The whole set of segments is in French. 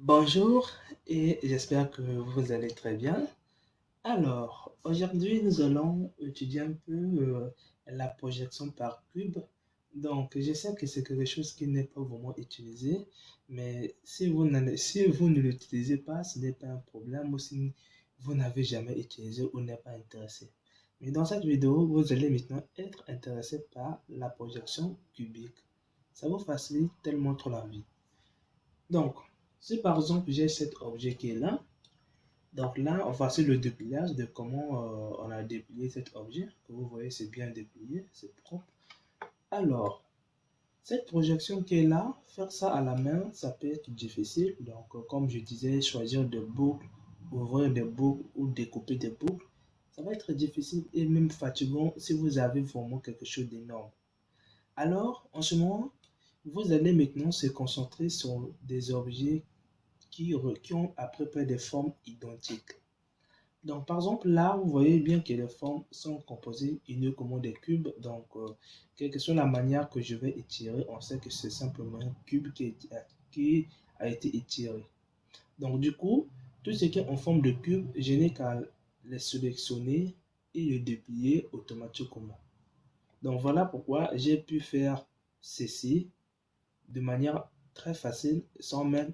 Bonjour et j'espère que vous allez très bien. Alors, aujourd'hui, nous allons étudier un peu la projection par cube. Donc, je sais que c'est quelque chose qui n'est pas vraiment utilisé, mais si vous ne l'utilisez pas, ce n'est pas un problème ou si vous n'avez jamais utilisé ou n'êtes pas intéressé. Mais dans cette vidéo, vous allez maintenant être intéressé par la projection cubique. Ça vous facilite tellement trop la vie. Donc, si par exemple j'ai cet objet qui est là, donc là, on va faire le dépliage de comment on a déplié cet objet. Que vous voyez, c'est bien déplié, c'est propre. Alors, cette projection qui est là, faire ça à la main, ça peut être difficile. Donc, comme je disais, choisir des boucles, ouvrir des boucles ou découper des boucles, ça va être difficile et même fatigant si vous avez vraiment quelque chose d'énorme. Alors, en ce moment, vous allez maintenant se concentrer sur des objets qui ont à peu près des formes identiques. Donc, par exemple, là, vous voyez bien que les formes sont composées uniquement des cubes. Donc, quelle que soit la manière que je vais étirer, on sait que c'est simplement un cube qui a été étiré. Donc, du coup, tout ce qui est en forme de cube, je n'ai qu'à les sélectionner et les déplier automatiquement. Donc, voilà pourquoi j'ai pu faire ceci de manière très facile sans même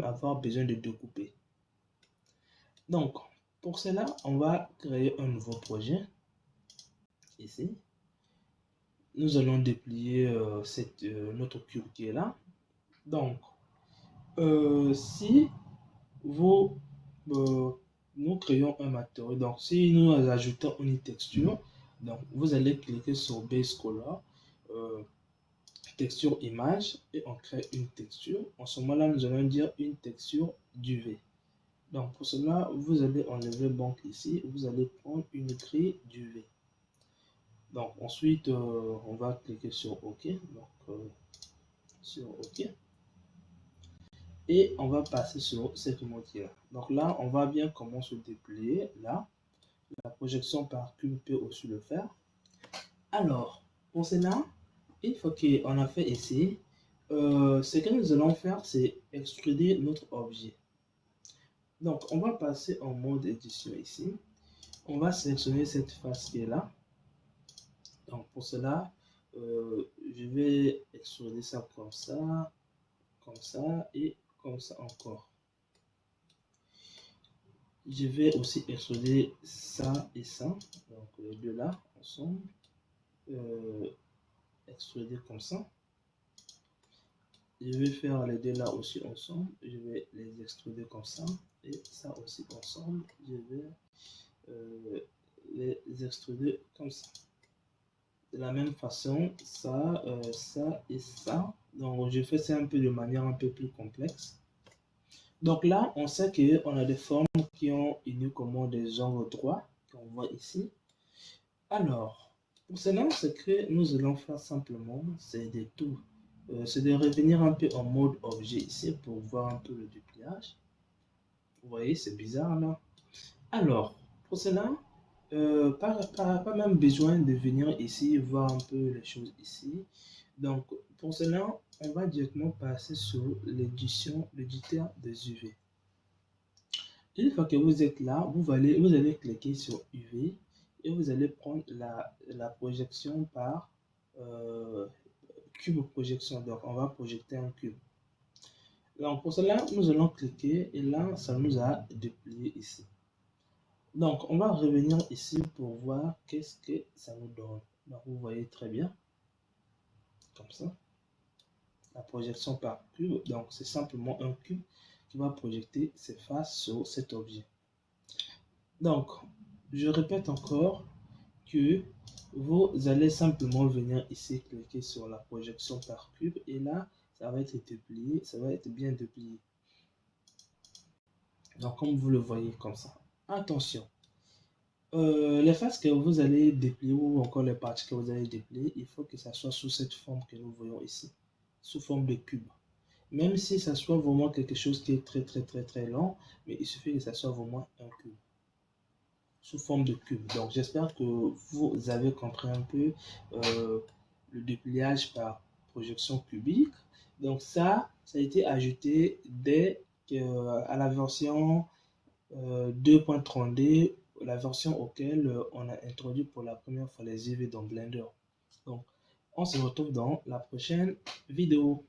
avoir besoin de découper. Donc, pour cela, on va créer un nouveau projet. Ici, nous allons déplier notre cube qui est là. Donc, si vous, euh, nous créons un matériau, donc si nous ajoutons une texture, donc vous allez cliquer sur Base Color, euh, texture image, et on crée une texture. En ce moment-là, nous allons dire une texture duvet. Donc pour cela, vous allez enlever donc ici, vous allez prendre une grille duvet. Donc ensuite, on va cliquer sur OK. Donc sur OK. Et on va passer sur cette moitié-là. Donc là, on va bien comment se déplier. Là, la projection par cube peut aussi le faire. Alors, pour cela, une fois qu'on a fait ici, ce que nous allons faire, c'est extruder notre objet. Donc, on va passer en mode édition ici. On va sélectionner cette face qui est là. Donc, pour cela, je vais extruder ça et comme ça encore. Je vais aussi extruder ça et ça. Donc, les deux là ensemble. Extruder comme ça. Je vais faire les deux là aussi ensemble. Je vais les extruder comme ça. Et ça aussi ensemble. Je vais les extruder comme ça. De la même façon, ça et ça. Donc, je fais ça un peu de manière un peu plus complexe. Donc là, on sait qu'on a des formes qui ont uniquement des angles droits, qu'on voit ici. Alors, pour cela, ce que nous allons faire simplement, c'est c'est de revenir un peu en mode objet ici pour voir un peu le dépliage. Vous voyez, c'est bizarre là. Alors, pour cela, pas même besoin de venir ici voir un peu les choses ici. Donc, pour cela, on va directement passer sur l'éditeur des UV. Une fois que vous êtes là, vous allez cliquer sur UV et vous allez prendre la projection par cube projection. Donc, on va projeter un cube. Donc, pour cela, nous allons cliquer et là, ça nous a déplié ici. Donc, on va revenir ici pour voir qu'est-ce que ça nous donne. Donc, vous voyez très bien, comme ça, la projection par cube. Donc, c'est simplement un cube qui va projeter ses faces sur cet objet. Donc, je répète encore que vous allez simplement venir ici, cliquer sur la projection par cube et là, ça va être déplié, ça va être bien déplié. Donc, comme vous le voyez comme ça. Attention, les faces que vous allez déplier ou encore les parties que vous allez déplier, il faut que ça soit sous cette forme que nous voyons ici, sous forme de cube. Même si ça soit vraiment quelque chose qui est très long, mais il suffit que ça soit vraiment un cube, sous forme de cube. Donc j'espère que vous avez compris un peu le dépliage par projection cubique. Donc ça a été ajouté dès à la version 2.32, la version auquel on a introduit pour la première fois les UV dans Blender. Donc, on se retrouve dans la prochaine vidéo.